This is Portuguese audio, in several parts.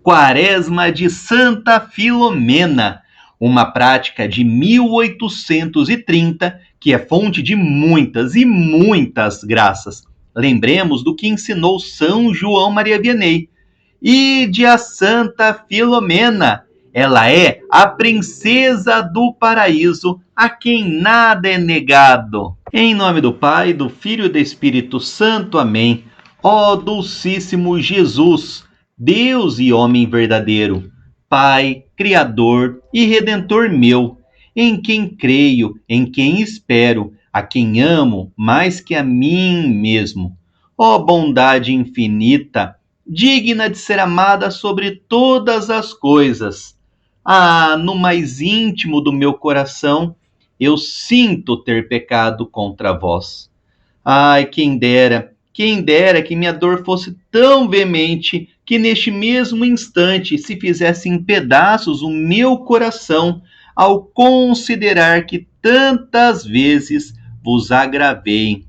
Quaresma de Santa Filomena, uma prática de 1830 que é fonte de muitas e muitas graças. Lembremos do que ensinou São João Maria Vianney. Ide a Santa Filomena, ela é a princesa do paraíso, a quem nada é negado. Em nome do Pai, do Filho e do Espírito Santo. Amém. Ó Dulcíssimo Jesus, Deus e homem verdadeiro, Pai, Criador e Redentor meu, em quem creio, em quem espero, a quem amo mais que a mim mesmo. Ó bondade infinita, digna de ser amada sobre todas as coisas. Ah, no mais íntimo do meu coração, eu sinto ter pecado contra vós. Ai, quem dera que minha dor fosse tão veemente que neste mesmo instante se fizesse em pedaços o meu coração ao considerar que tantas vezes vos agravei.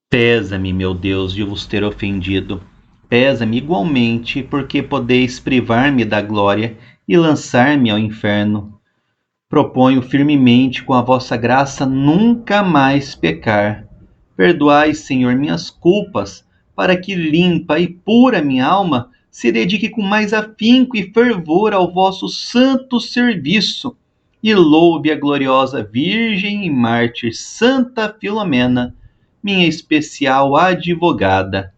Pesa-me, meu Deus, de vos ter ofendido. Pesa-me igualmente, porque podeis privar-me da glória e lançar-me ao inferno. Proponho firmemente, com a vossa graça, nunca mais pecar. Perdoai, Senhor, minhas culpas, para que limpa e pura minha alma se dedique com mais afinco e fervor ao vosso santo serviço. E louve a gloriosa Virgem e Mártir Santa Filomena, minha especial advogada.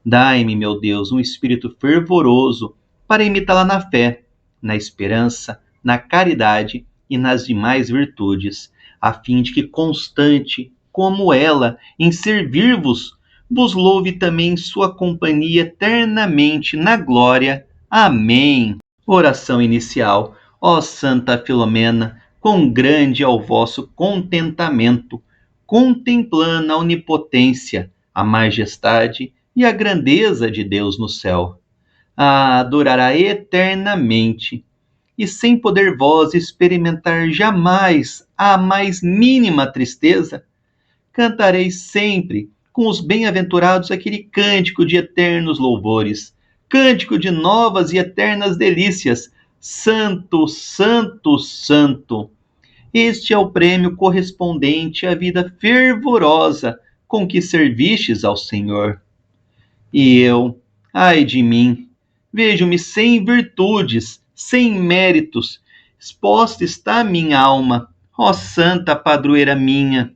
Dai-me, meu Deus, um espírito fervoroso para imitá-la na fé, na esperança, na caridade e nas demais virtudes, a fim de que, constante como ela em servir-vos, vos louve também em sua companhia eternamente na glória. Amém. Oração inicial. Ó Santa Filomena, quão grande é o vosso contentamento, contemplando a onipotência, a majestade e a grandeza de Deus no céu. A adorará eternamente, e sem poder vós experimentar jamais a mais mínima tristeza, cantareis sempre com os bem-aventurados aquele cântico de eternos louvores, cântico de novas e eternas delícias. Santo, santo, santo. Este é o prêmio correspondente à vida fervorosa com que servistes ao Senhor. E eu, ai de mim, vejo-me sem virtudes, sem méritos, exposta está a minha alma, ó santa padroeira minha.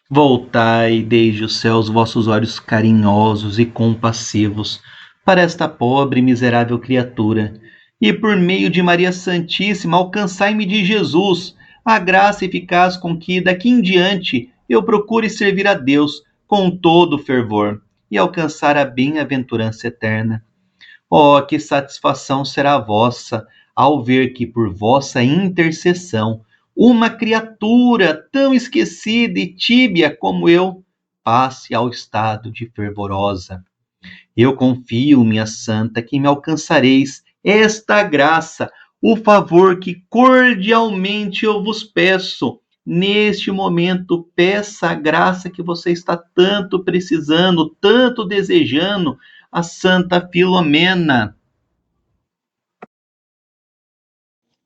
Voltai desde os céus vossos olhos carinhosos e compassivos para esta pobre e miserável criatura, e por meio de Maria Santíssima alcançai-me de Jesus a graça eficaz com que daqui em diante eu procure servir a Deus com todo fervor e alcançar a bem-aventurança eterna. Oh, que satisfação será vossa ao ver que por vossa intercessão uma criatura tão esquecida e tíbia como eu passe ao estado de fervorosa. Eu confio, minha santa, que me alcançareis esta graça, o favor que cordialmente eu vos peço. Neste momento, peça a graça que você está tanto precisando, tanto desejando, a Santa Filomena.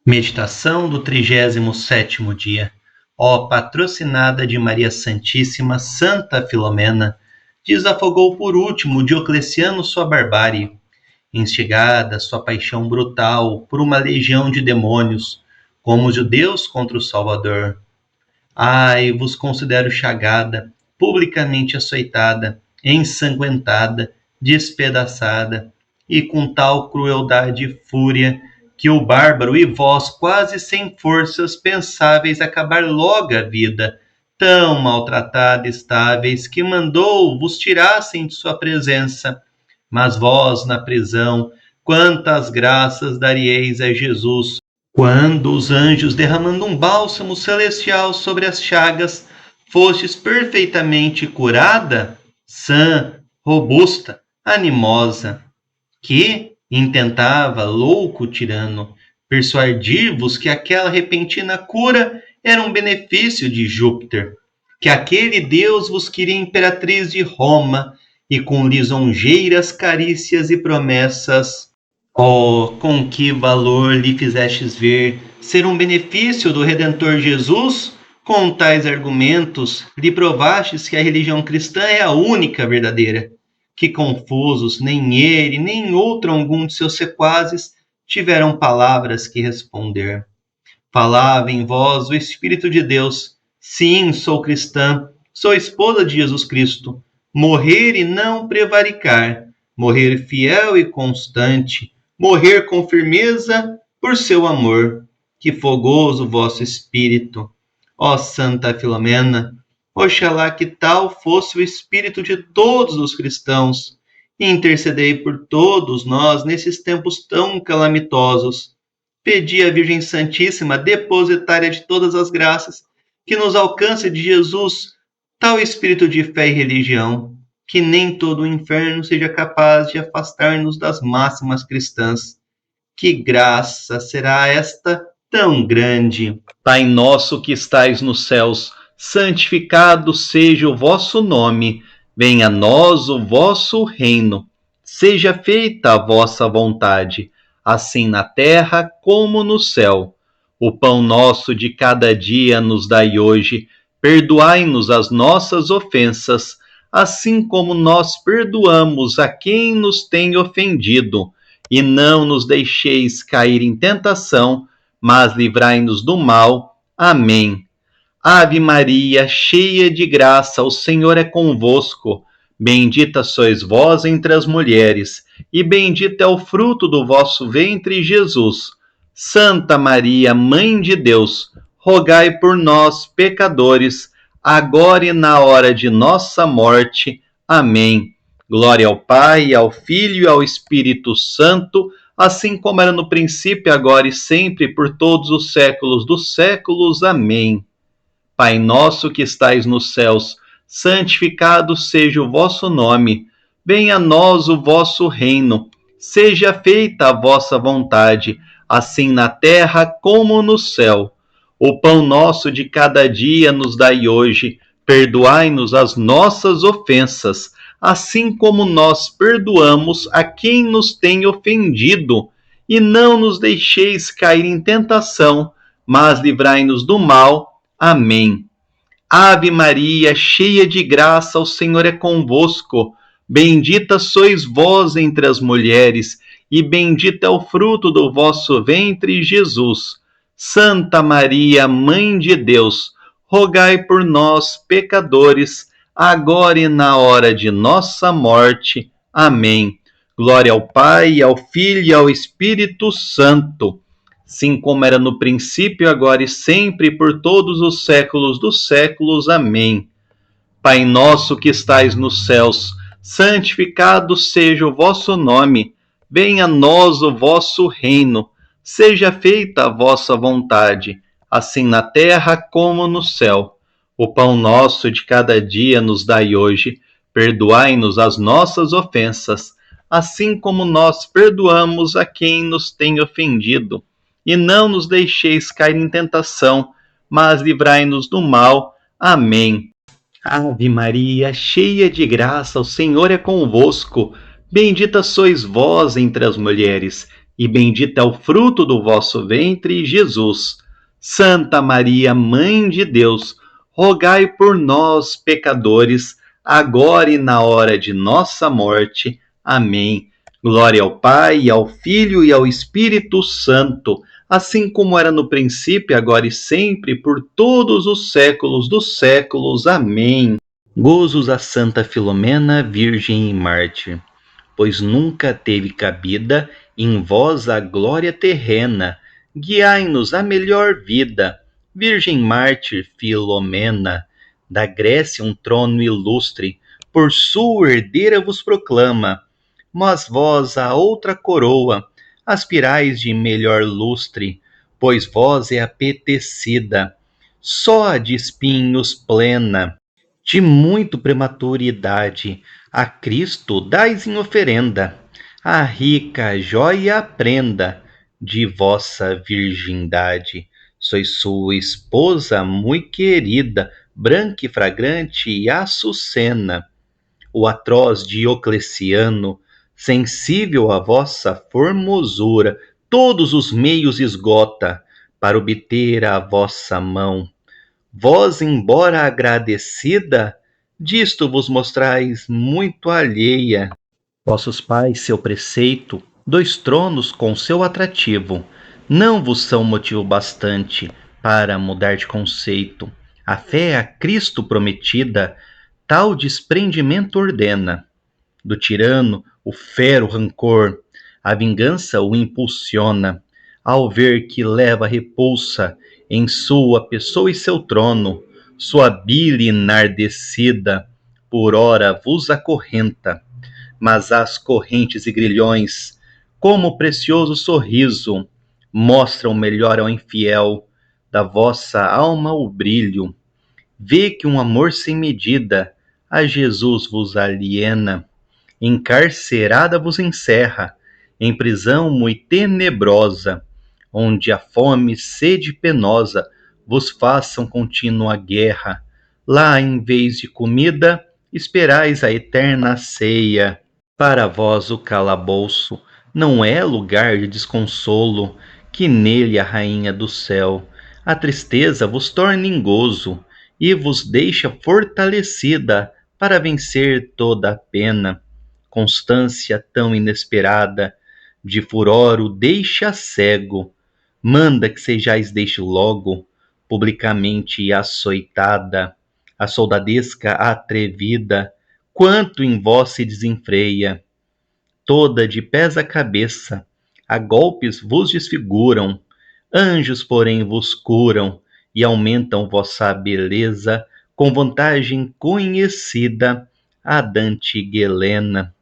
Meditação do 37º dia. Ó patrocinada de Maria Santíssima, Santa Filomena, desafogou por último Diocleciano sua barbárie, instigada sua paixão brutal por uma legião de demônios, como os judeus contra o Salvador. Ai, vos considero chagada, publicamente açoitada, ensanguentada, despedaçada, e com tal crueldade e fúria, que o bárbaro e vós, quase sem forças, pensáveis acabar logo a vida, tão maltratada estáveis, que mandou vos tirassem de sua presença. Mas vós, na prisão, quantas graças darieis a Jesus, quando os anjos, derramando um bálsamo celestial sobre as chagas, fostes perfeitamente curada, sã, robusta, animosa, que intentava, louco tirano, persuadir-vos que aquela repentina cura era um benefício de Júpiter, que aquele Deus vos queria imperatriz de Roma, e com lisonjeiras carícias e promessas Oh, com que valor lhe fizestes ver ser um benefício do Redentor Jesus? Com tais argumentos, lhe provastes que a religião cristã é a única verdadeira. Que confusos, nem ele, nem outro algum de seus sequazes tiveram palavras que responder. Falava em vós o Espírito de Deus. Sim, sou cristã, sou esposa de Jesus Cristo. Morrer e não prevaricar, morrer fiel e constante, morrer com firmeza por seu amor. Que fogoso vosso espírito, ó Santa Filomena! Oxalá que tal fosse o espírito de todos os cristãos. Intercedei por todos nós nesses tempos tão calamitosos. Pedi à Virgem Santíssima, depositária de todas as graças, que nos alcance de Jesus tal espírito de fé e religião, que nem todo o inferno seja capaz de afastar-nos das máximas cristãs. Que graça será esta tão grande? Pai nosso que estais nos céus, santificado seja o vosso nome. Venha a nós o vosso reino. Seja feita a vossa vontade, assim na terra como no céu. O pão nosso de cada dia nos dai hoje. Perdoai-nos as nossas ofensas, assim como nós perdoamos a quem nos tem ofendido. E não nos deixeis cair em tentação, mas livrai-nos do mal. Amém. Ave Maria, cheia de graça, o Senhor é convosco. Bendita sois vós entre as mulheres, e bendito é o fruto do vosso ventre, Jesus. Santa Maria, Mãe de Deus, rogai por nós, pecadores, agora e na hora de nossa morte. Amém. Glória ao Pai, ao Filho e ao Espírito Santo, assim como era no princípio, agora e sempre, por todos os séculos dos séculos. Amém. Pai nosso que estais nos céus, santificado seja o vosso nome. Venha a nós o vosso reino. Seja feita a vossa vontade, assim na terra como no céu. O pão nosso de cada dia nos dai hoje. Perdoai-nos as nossas ofensas, assim como nós perdoamos a quem nos tem ofendido. E não nos deixeis cair em tentação, mas livrai-nos do mal. Amém. Ave Maria, cheia de graça, o Senhor é convosco. Bendita sois vós entre as mulheres, e bendito é o fruto do vosso ventre, Jesus. Santa Maria, Mãe de Deus, rogai por nós, pecadores, agora e na hora de nossa morte. Amém. Glória ao Pai, ao Filho e ao Espírito Santo, assim como era no princípio, agora e sempre, por todos os séculos dos séculos. Amém. Pai nosso que estais nos céus, santificado seja o vosso nome. Venha a nós o vosso reino. Seja feita a vossa vontade, assim na terra como no céu. O pão nosso de cada dia nos dai hoje. Perdoai-nos as nossas ofensas, assim como nós perdoamos a quem nos tem ofendido. E não nos deixeis cair em tentação, mas livrai-nos do mal. Amém. Ave Maria, cheia de graça, o Senhor é convosco. Bendita sois vós entre as mulheres, e bendito é o fruto do vosso ventre, Jesus. Santa Maria, Mãe de Deus, rogai por nós, pecadores, agora e na hora de nossa morte. Amém. Glória ao Pai, ao Filho e ao Espírito Santo, assim como era no princípio, agora e sempre, por todos os séculos dos séculos. Amém. Gozos a Santa Filomena, Virgem e Mártir, pois nunca teve cabida em vós a glória terrena. Guiai-nos à melhor vida, Virgem Mártir Filomena. Da Grécia um trono ilustre, por sua herdeira vos proclama, mas vós a outra coroa aspirais de melhor lustre, pois vós é apetecida, só de espinhos plena, de muito prematura idade, a Cristo dais em oferenda, a rica joia prenda de vossa virgindade. Sois sua esposa muito querida, branca e fragrante e açucena. O atroz Diocleciano sensível à vossa formosura, todos os meios esgota para obter a vossa mão. Vós, embora agradecida, disto vos mostrais muito alheia. Vossos pais, seu preceito, dois tronos com seu atrativo, não vos são motivo bastante para mudar de conceito. A fé a Cristo prometida, tal desprendimento ordena. Do tirano, o fero rancor, a vingança o impulsiona, ao ver que leva repulsa em sua pessoa e seu trono, sua bile enardecida, por ora vos acorrenta, mas as correntes e grilhões, como precioso sorriso, mostram melhor ao infiel da vossa alma o brilho. Vê que um amor sem medida a Jesus vos aliena, encarcerada vos encerra, em prisão mui tenebrosa, onde a fome, sede penosa vos façam contínua guerra. Lá, em vez de comida, esperais a eterna ceia. Para vós o calabouço não é lugar de desconsolo, que nele a rainha do céu a tristeza vos torna em gozo e vos deixa fortalecida para vencer toda a pena. Constância tão inesperada de furor o deixa cego, manda que sejais deixe logo publicamente açoitada a soldadesca atrevida, quanto em vós se desenfreia, toda de pés a cabeça, a golpes vos desfiguram, anjos porém vos curam e aumentam vossa beleza com vantagem conhecida a da antiga Helena,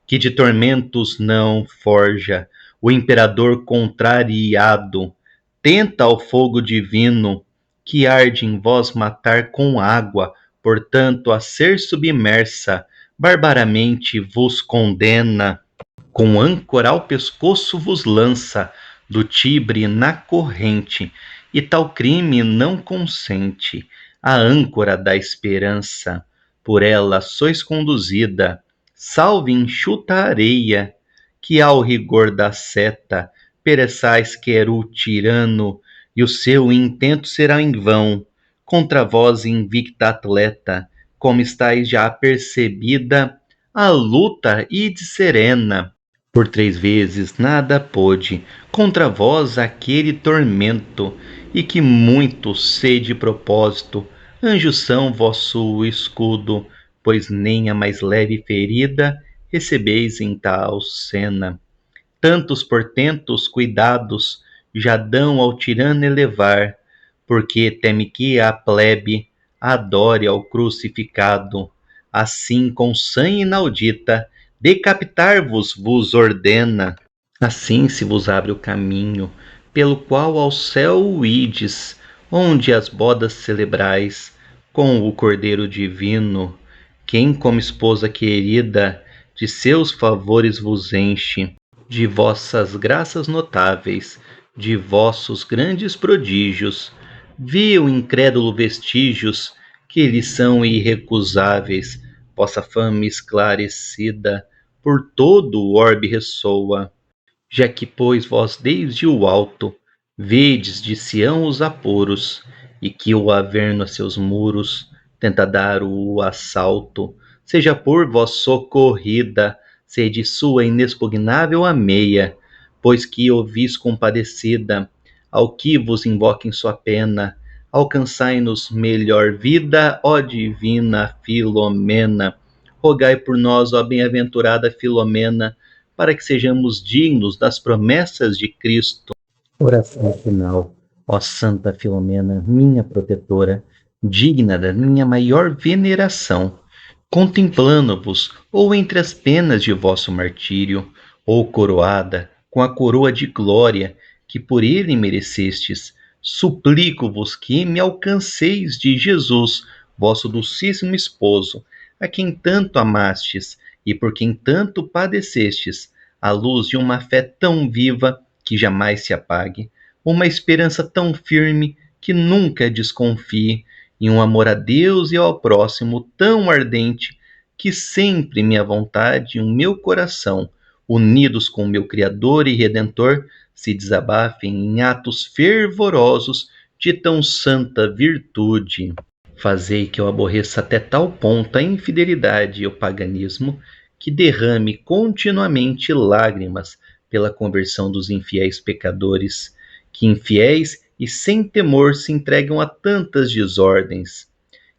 que de tormentos não forja o imperador contrariado, tenta ao fogo divino que arde em vós matar com água, portanto a ser submersa, barbaramente vos condena, com âncora ao pescoço vos lança, do Tibre na corrente, e tal crime não consente a âncora da esperança, por ela sois conduzida, salve enxuta areia, que ao rigor da seta pereçais quer o tirano, e o seu intento será em vão, contra vós invicta atleta, como estáis já apercebida, a luta ide serena. Por 3 vezes nada pôde contra vós aquele tormento, e que muito sede propósito, anjos são vosso escudo, pois nem a mais leve ferida recebeis em tal cena. Tantos portentos cuidados já dão ao tirano elevar, porque teme que a plebe adore ao crucificado. Assim, com sanha inaudita, decapitar-vos vos ordena. Assim se vos abre o caminho, pelo qual ao céu ides, onde as bodas celebrais, com o Cordeiro Divino, quem como esposa querida, de seus favores vos enche, de vossas graças notáveis, de vossos grandes prodígios, viu incrédulo vestígios que lhe são irrecusáveis, vossa fama esclarecida por todo o orbe ressoa, já que pois vós desde o alto vedes de Sião os aporos, e que o Averno a seus muros tenta dar o assalto, seja por vós socorrida, sede sua inexpugnável ameia, pois que ouvis compadecida ao que vos invoca em sua pena, alcançai-nos melhor vida, ó divina Filomena. Rogai por nós, ó bem-aventurada Filomena, para que sejamos dignos das promessas de Cristo. Oração final. Ó Santa Filomena, minha protetora, digna da minha maior veneração, contemplando-vos, ou entre as penas de vosso martírio, ou coroada com a coroa de glória que por ele merecestes, suplico-vos que me alcanceis de Jesus, vosso dulcíssimo esposo, a quem tanto amastes e por quem tanto padecestes, a luz de uma fé tão viva que jamais se apague, uma esperança tão firme que nunca desconfie, e um amor a Deus e ao próximo tão ardente que sempre minha vontade e o meu coração unidos com meu Criador e Redentor, se desabafem em atos fervorosos de tão santa virtude. Fazei que eu aborreça até tal ponto a infidelidade e o paganismo, que derrame continuamente lágrimas pela conversão dos infiéis pecadores, que infiéis e sem temor se entregam a tantas desordens.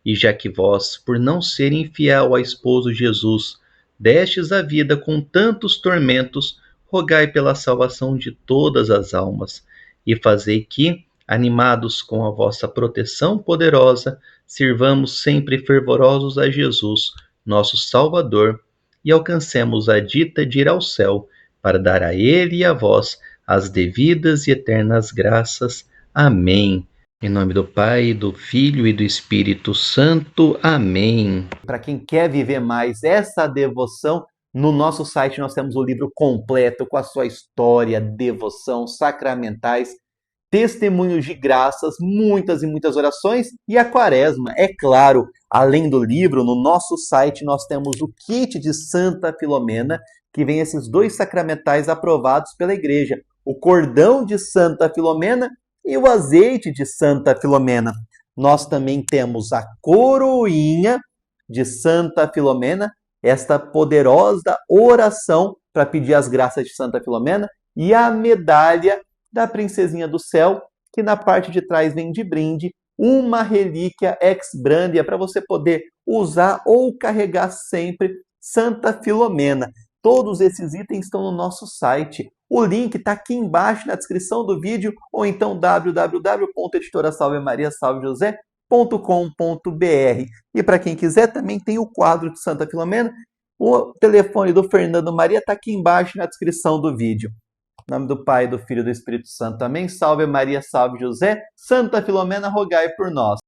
E já que vós, por não serem fiel ao esposo Jesus, destes a vida com tantos tormentos, rogai pela salvação de todas as almas, e fazei que, animados com a vossa proteção poderosa, sirvamos sempre fervorosos a Jesus, nosso Salvador, e alcancemos a dita de ir ao céu, para dar a Ele e a vós as devidas e eternas graças. Amém. Em nome do Pai, do Filho e do Espírito Santo. Amém. Para quem quer viver mais essa devoção, no nosso site nós temos o livro completo com a sua história, devoção, sacramentais, testemunhos de graças, muitas e muitas orações e a quaresma. É claro, além do livro, no nosso site nós temos o kit de Santa Filomena, que vem esses 2 sacramentais aprovados pela Igreja, o cordão de Santa Filomena e o azeite de Santa Filomena. Nós também temos a coroinha de Santa Filomena, esta poderosa oração para pedir as graças de Santa Filomena, e a medalha da Princesinha do Céu, que na parte de trás vem de brinde uma relíquia ex-brandia para você poder usar ou carregar sempre Santa Filomena. Todos esses itens estão no nosso site. O link está aqui embaixo na descrição do vídeo ou então www.editorasalvemariasalvejosé.com.br. E para quem quiser, também tem o quadro de Santa Filomena. O telefone do Fernando Maria está aqui embaixo na descrição do vídeo. Em nome do Pai, do Filho e do Espírito Santo. Amém. Salve Maria, salve José. Santa Filomena, rogai por nós.